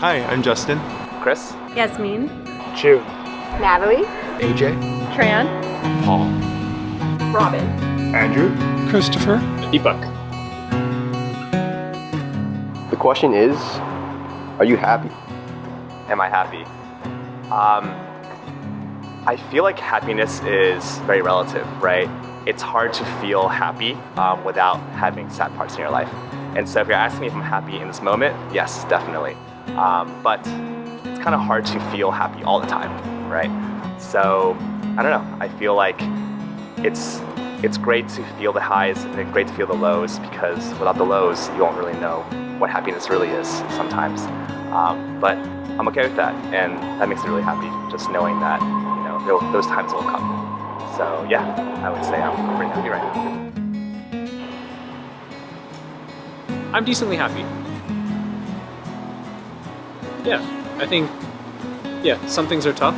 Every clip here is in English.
Hi, I'm Justin. Chris. Yasmin. June. Natalie. AJ. Tran. Paul. Robin. Andrew. Christopher. Deepak. The question is, are you happy? Am I happy? I feel like happiness is very relative, right? It's hard to feel happy without having sad parts in your life. And so if you're asking me if I'm happy in this moment, yes, definitely. But it's kind of hard to feel happy all the time, right? So, I don't know. I feel like it's great to feel the highs and it's great to feel the lows, because without the lows, you won't really know what happiness really is sometimes. But I'm okay with that, and that makes me really happy, just knowing that, you know, those times will come. So yeah, I would say I'm pretty happy right now. I'm decently happy. Yeah, I think, some things are tough,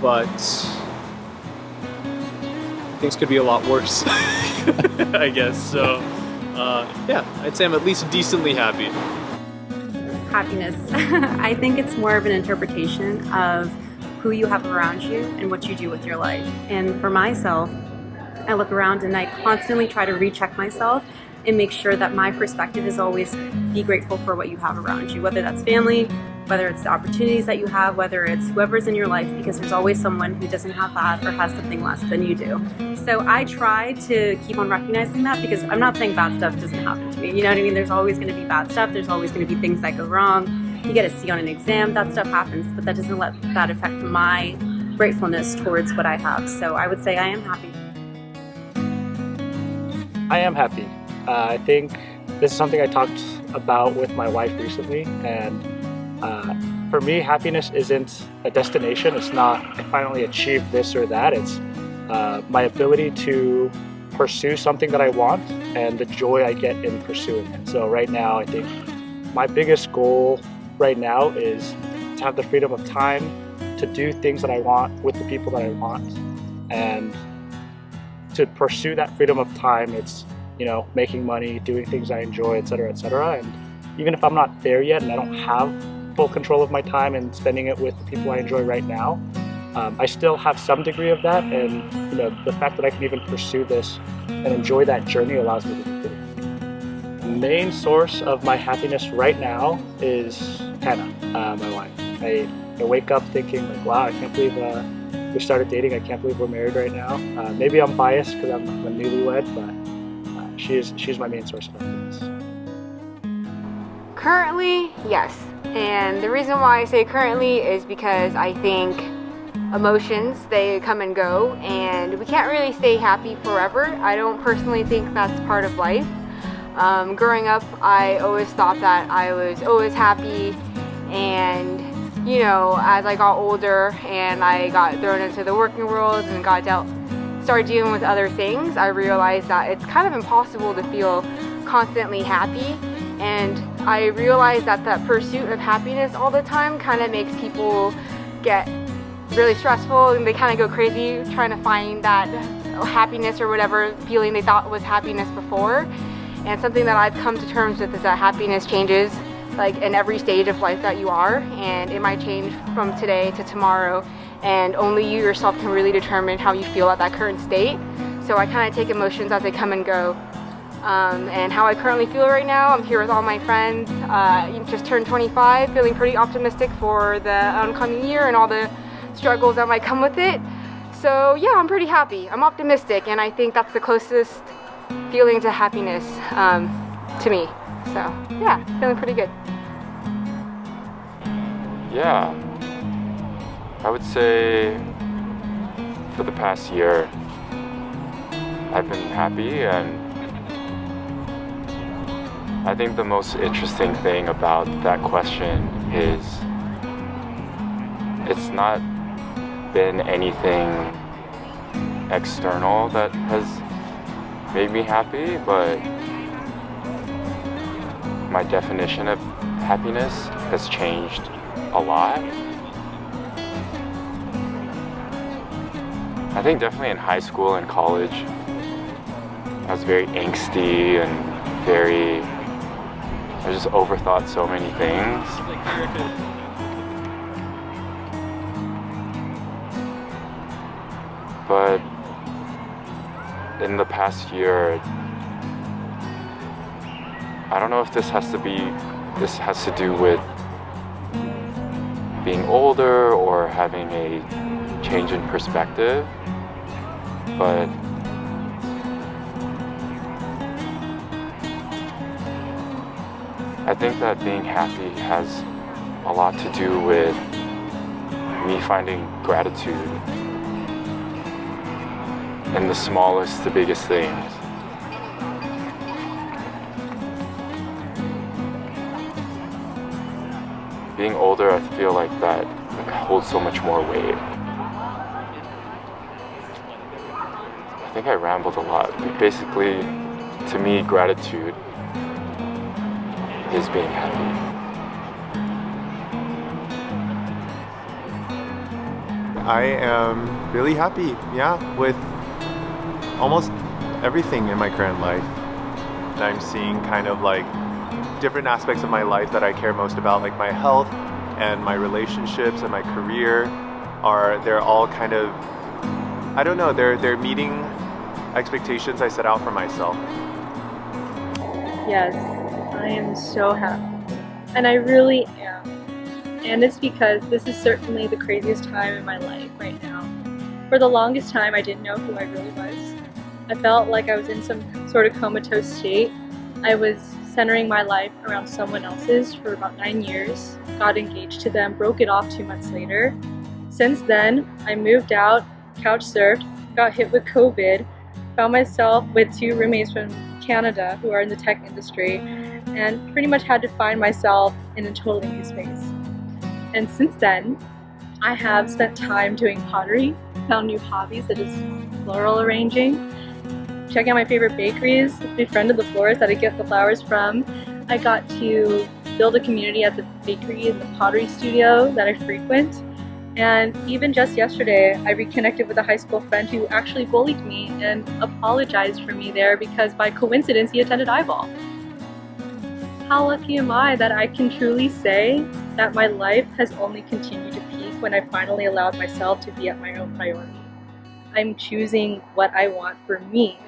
but things could be a lot worse, I guess. So, I'd say I'm at least decently happy. Happiness. I think it's more of an interpretation of who you have around you and what you do with your life. And for myself, I look around and I constantly try to recheck myself and make sure that my perspective is always be grateful for what you have around you, whether that's family, whether it's the opportunities that you have, whether it's whoever's in your life, because there's always someone who doesn't have that or has something less than you do. So I try to keep on recognizing that, because I'm not saying bad stuff doesn't happen to me. You know what I mean? There's always going to be bad stuff. There's always going to be things that go wrong. You get a C on an exam, that stuff happens, but that doesn't let that affect my gratefulness towards what I have. So I would say I am happy. I am happy. I think this is something I talked about with my wife recently, and for me, happiness isn't a destination. It's not I finally achieved this or that. It's my ability to pursue something that I want and the joy I get in pursuing it. So right now, I think my biggest goal right now is to have the freedom of time to do things that I want with the people that I want, and to pursue that freedom of time, it's, you know, making money, doing things I enjoy, etc., etc. And even if I'm not there yet and I don't have full control of my time and spending it with the people I enjoy right now, I still have some degree of that. And you know, the fact that I can even pursue this and enjoy that journey allows me to do it. The main source of my happiness right now is Hannah, my wife. I wake up thinking like, wow, I can't believe we started dating. I can't believe we're married right now. Maybe I'm biased because I'm a newlywed, but she's my main source of happiness. Currently, yes. And the reason why I say currently is because I think emotions, they come and go, and we can't really stay happy forever. I don't personally think that's part of life. Growing up, I always thought that I was always happy, and you know, as I got older and I got thrown into the working world and started dealing with other things, I realized that it's kind of impossible to feel constantly happy. And I realized that that pursuit of happiness all the time kind of makes people get really stressful, and they kind of go crazy trying to find that happiness or whatever feeling they thought was happiness before. And something that I've come to terms with is that happiness changes like in every stage of life that you are, and it might change from today to tomorrow, and only you yourself can really determine how you feel at that current state. So I kind of take emotions as they come and go. And how I currently feel right now, I'm here with all my friends, just turned 25, feeling pretty optimistic for the oncoming year and all the struggles that might come with it. So yeah, I'm pretty happy. I'm optimistic, and I think that's the closest feeling to happiness to me. So yeah, feeling pretty good. Yeah, I would say for the past year, I've been happy, and I think the most interesting thing about that question is it's not been anything external that has made me happy, but my definition of happiness has changed a lot. I think definitely in high school and college, I was very angsty and very I just overthought so many things. But in the past year, I don't know if this has to do with being older or having a change in perspective, but I think that being happy has a lot to do with me finding gratitude in the smallest to biggest things. Being older, I feel like that holds so much more weight. I think I rambled a lot, but basically, to me, gratitude is being happy. I am really happy, with almost everything in my current life. I'm seeing kind of like different aspects of my life that I care most about, like my health and my relationships and my career they're all kind of, I don't know, they're meeting expectations I set out for myself. Yes, I am so happy. And I really am. And it's because this is certainly the craziest time in my life right now. For the longest time, I didn't know who I really was. I felt like I was in some sort of comatose state. I was centering my life around someone else's for about 9 years, got engaged to them, broke it off 2 months later. Since then, I moved out, couch surfed, got hit with COVID, found myself with 2 roommates from Canada who are in the tech industry, and pretty much had to find myself in a totally new space. And since then, I have spent time doing pottery, found new hobbies such as floral arranging, checking out my favorite bakeries, befriended the florist that I get the flowers from. I got to build a community at the bakery and the pottery studio that I frequent. And even just yesterday, I reconnected with a high school friend who actually bullied me and apologized for me there because by coincidence he attended eyeball. How lucky am I that I can truly say that my life has only continued to peak when I finally allowed myself to be at my own priority. I'm choosing what I want for me.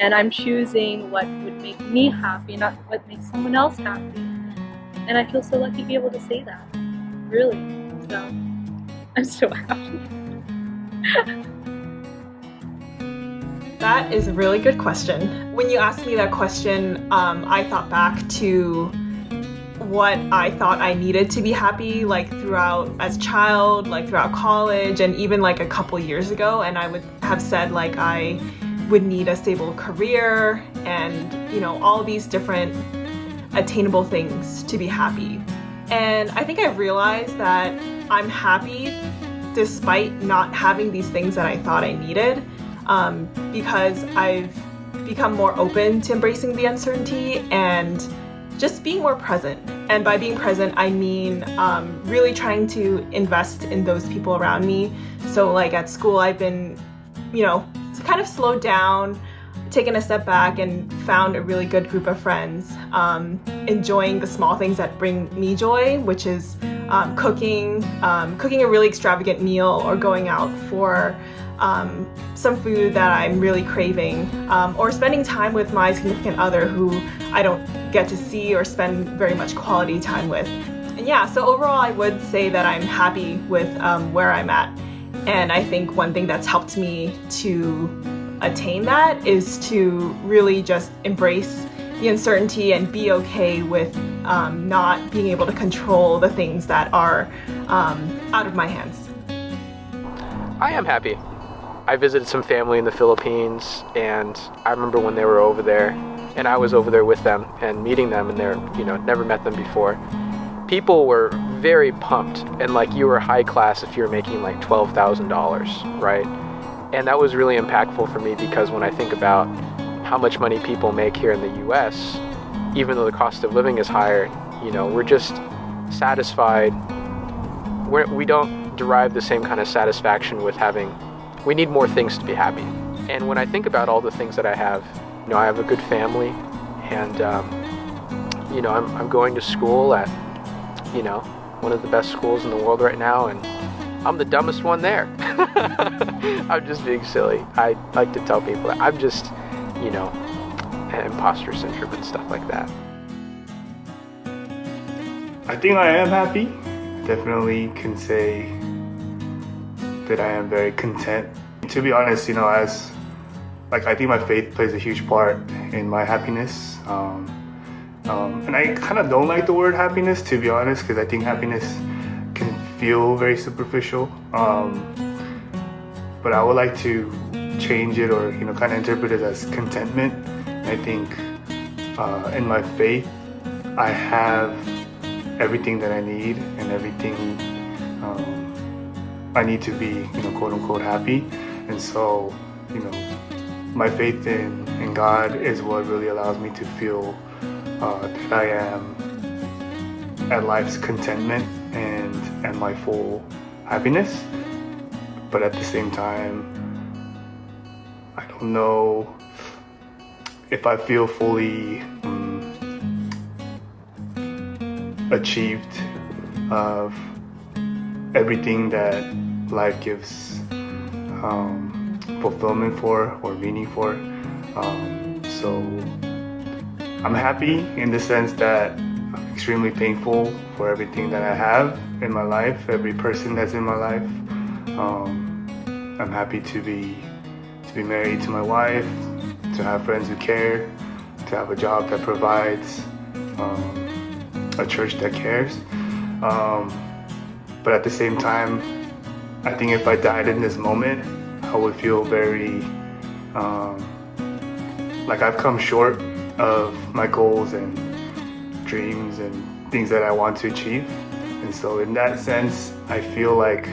And I'm choosing what would make me happy, not what makes someone else happy. And I feel so lucky to be able to say that, really. So, I'm so happy. That is a really good question. When you asked me that question, I thought back to what I thought I needed to be happy, like throughout as a child, like throughout college, and even like a couple years ago. And I would have said like I would need a stable career and, you know, all these different attainable things to be happy. And I think I realized that I'm happy despite not having these things that I thought I needed, because I've become more open to embracing the uncertainty and just being more present. And by being present, I mean really trying to invest in those people around me. So like at school, I've been, you know, kind of slowed down, taken a step back and found a really good group of friends, enjoying the small things that bring me joy, which is cooking a really extravagant meal or going out for some food that I'm really craving, or spending time with my significant other who I don't get to see or spend very much quality time with. And yeah, so overall I would say that I'm happy with where I'm at. And I think one thing that's helped me to attain that is to really just embrace the uncertainty and be okay with not being able to control the things that are out of my hands. I am happy. I visited some family in the Philippines, and I remember when they were over there, and I was over there with them and meeting them, and they're, you know, never met them before. People were very pumped, and like you were high class if you were making like $12,000, right? And that was really impactful for me because when I think about how much money people make here in the US, even though the cost of living is higher, you know, we're just satisfied. We don't derive the same kind of satisfaction with having, we need more things to be happy. And when I think about all the things that I have, you know, I have a good family, and you know, I'm going to school at, you know, one of the best schools in the world right now, and I'm the dumbest one there. I'm just being silly. I like to tell people that I'm just, you know, an imposter syndrome and stuff like that. I think I am happy. Definitely can say that I am very content. To be honest, you know, I think my faith plays a huge part in my happiness. And I kind of don't like the word happiness, to be honest, because I think happiness can feel very superficial. But I would like to change it, or, you know, kind of interpret it as contentment. I think in my faith, I have everything that I need and everything I need to be, you know, quote unquote happy. And so, you know, my faith in God is what really allows me to feel that I am at life's contentment and my full happiness. But at the same time, I don't know if I feel fully achieved of everything that life gives fulfillment for or meaning for. So I'm happy in the sense that I'm extremely thankful for everything that I have in my life, every person that's in my life. I'm happy to be married to my wife, to have friends who care, to have a job that provides, a church that cares. But at the same time, I think if I died in this moment, I would feel very like I've come short of my goals and dreams and things that I want to achieve. And so in that sense, I feel like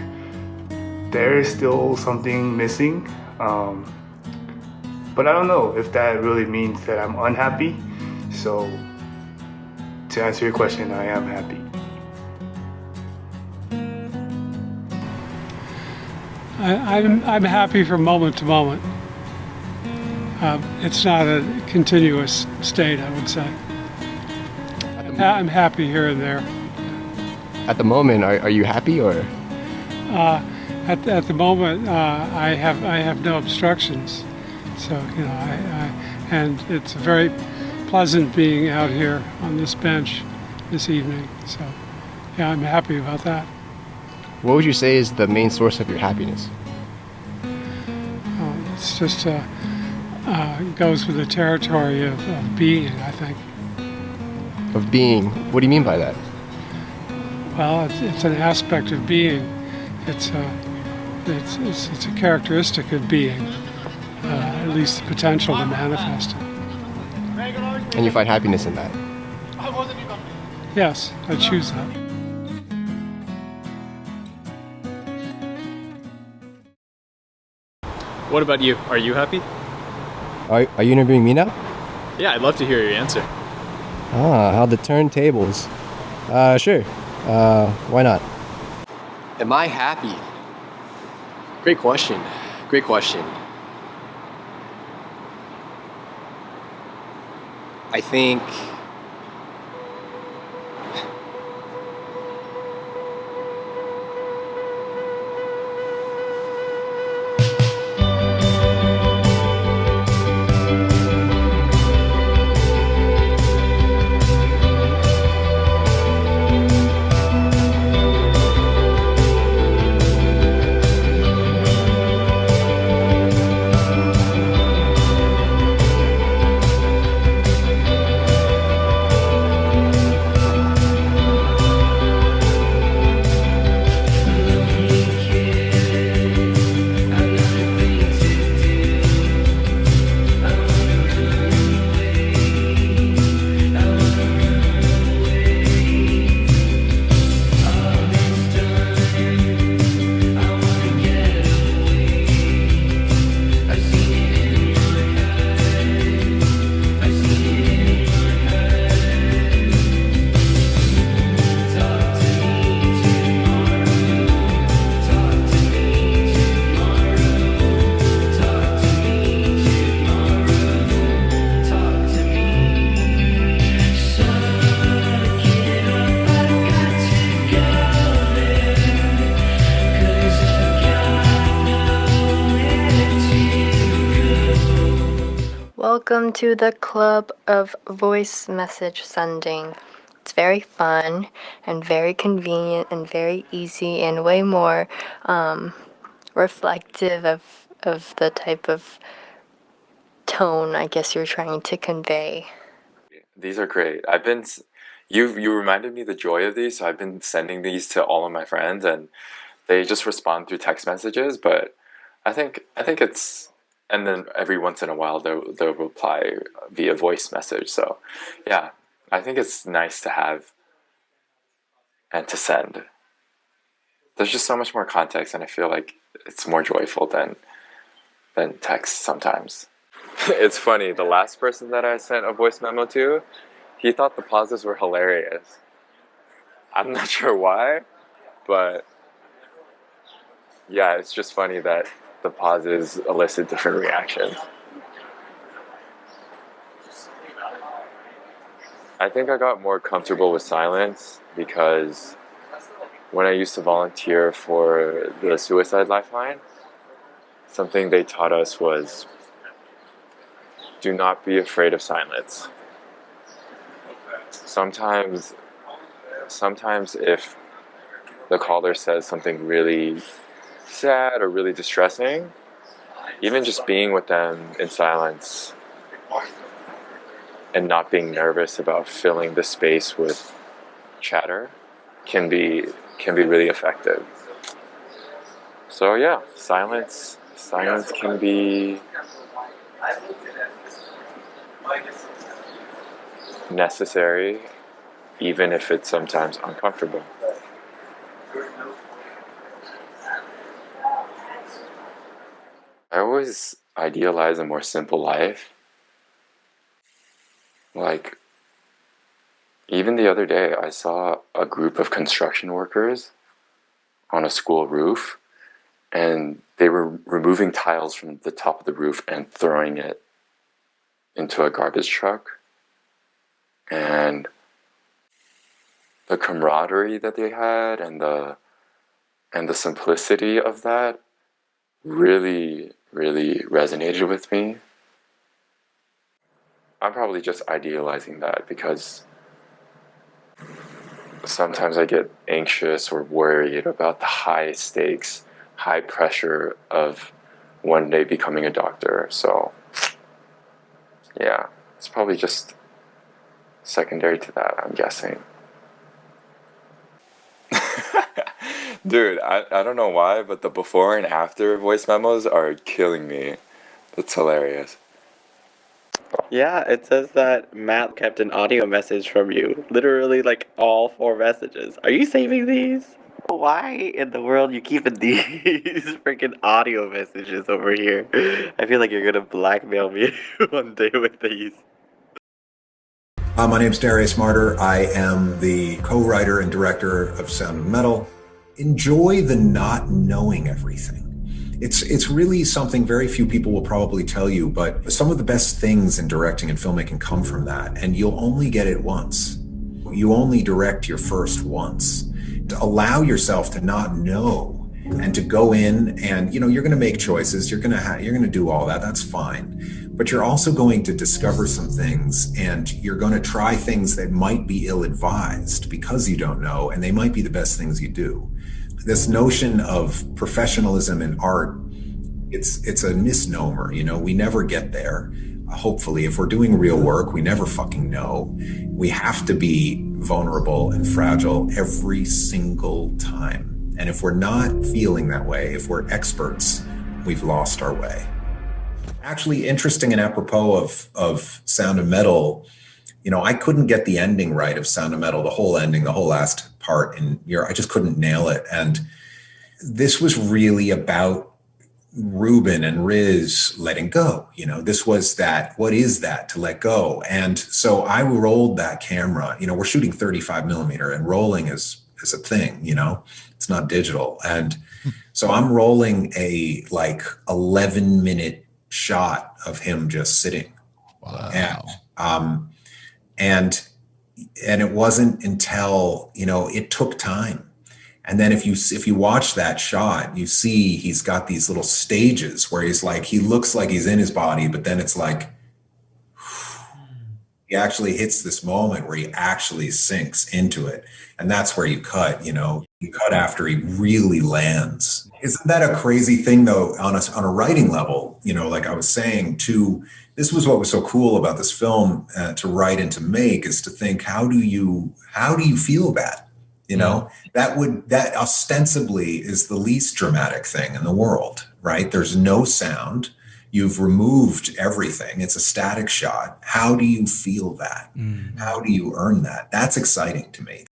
there is still something missing. But I don't know if that really means that I'm unhappy. So to answer your question, I am happy. I'm happy from moment to moment. It's not a continuous state, I would say. I'm happy here and there. At the moment, are you happy, or? At the moment, I have no obstructions, so you know, and it's very pleasant being out here on this bench this evening. So, yeah, I'm happy about that. What would you say is the main source of your happiness? It's just it goes with the territory of being, I think. Of being? What do you mean by that? Well, it's an aspect of being. It's a characteristic of being, at least the potential to manifest it. And you find happiness in that? Yes, I choose that. What about you? Are you happy? Are you interviewing me now? Yeah, I'd love to hear your answer. How the turntables. Sure. Why not? Am I happy? Great question. Great question. I think Welcome to the club of voice message sending. It's very fun and very convenient and very easy and way more reflective of the type of tone I guess you're trying to convey. These are great. You reminded me the joy of these, so I've been sending these to all of my friends, and they just respond through text messages. But I think it's, and then every once in a while they'll reply via voice message. So yeah, I think it's nice to have and to send. There's just so much more context, and I feel like it's more joyful than text sometimes. It's funny, the last person that I sent a voice memo to, he thought the pauses were hilarious. I'm not sure why, but yeah, it's just funny that the pauses elicit different reactions. I think I got more comfortable with silence because when I used to volunteer for the Suicide Lifeline, something they taught us was, do not be afraid of silence. Sometimes if the caller says something really sad or really distressing, even just being with them in silence and not being nervous about filling the space with chatter can be really effective. So yeah, silence can be necessary, even if it's sometimes uncomfortable. I always idealize a more simple life. Like, even the other day, I saw a group of construction workers on a school roof, and they were removing tiles from the top of the roof and throwing it into a garbage truck. And the camaraderie that they had and the simplicity of that really resonated with me. I'm probably just idealizing that because sometimes I get anxious or worried about the high stakes, high pressure of one day becoming a doctor. So yeah, it's probably just secondary to that, I'm guessing. Dude, I don't know why, but the before and after voice memos are killing me. That's hilarious. Yeah, it says that Matt kept an audio message from you. Literally, like, all 4 messages. Are you saving these? Why in the world you keeping these freaking audio messages over here? I feel like you're gonna blackmail me one day with these. My name's Darius Marder. I am the co-writer and director of Sound of Metal. Enjoy the not knowing everything. It's really something very few people will probably tell you, but some of the best things in directing and filmmaking come from that, and you'll only get it once. You only direct your first once. To allow yourself to not know and to go in and, you're going to make choices. You're going to do all that. That's fine. But you're also going to discover some things, and you're going to try things that might be ill-advised because you don't know, and they might be the best things you do. This notion of professionalism in art, it's a misnomer. We never get there. Hopefully, if we're doing real work, we never fucking know. We have to be vulnerable and fragile every single time. And if we're not feeling that way, if we're experts, we've lost our way. Actually, interesting and apropos of Sound of Metal, I couldn't get the ending right of Sound of Metal, the whole ending, the whole last part I just couldn't nail it. And this was really about Ruben and Riz letting go. This was that, what is that to let go? And so I rolled that camera. We're shooting 35 millimeter and rolling is a thing, it's not digital. And so I'm rolling a 11-minute shot of him just sitting. Wow. And it wasn't until, it took time. And then if you watch that shot, you see he's got these little stages where he looks like he's in his body, but then it's like He actually hits this moment where he actually sinks into it. And that's where you cut, you cut after he really lands. Isn't that a crazy thing though, on a writing level, like I was saying too, this was what was so cool about this film to write and to make, is to think, how do you feel that? That ostensibly is the least dramatic thing in the world, right? There's no sound. You've removed everything. It's a static shot. How do you feel that? How do you earn that? That's exciting to me.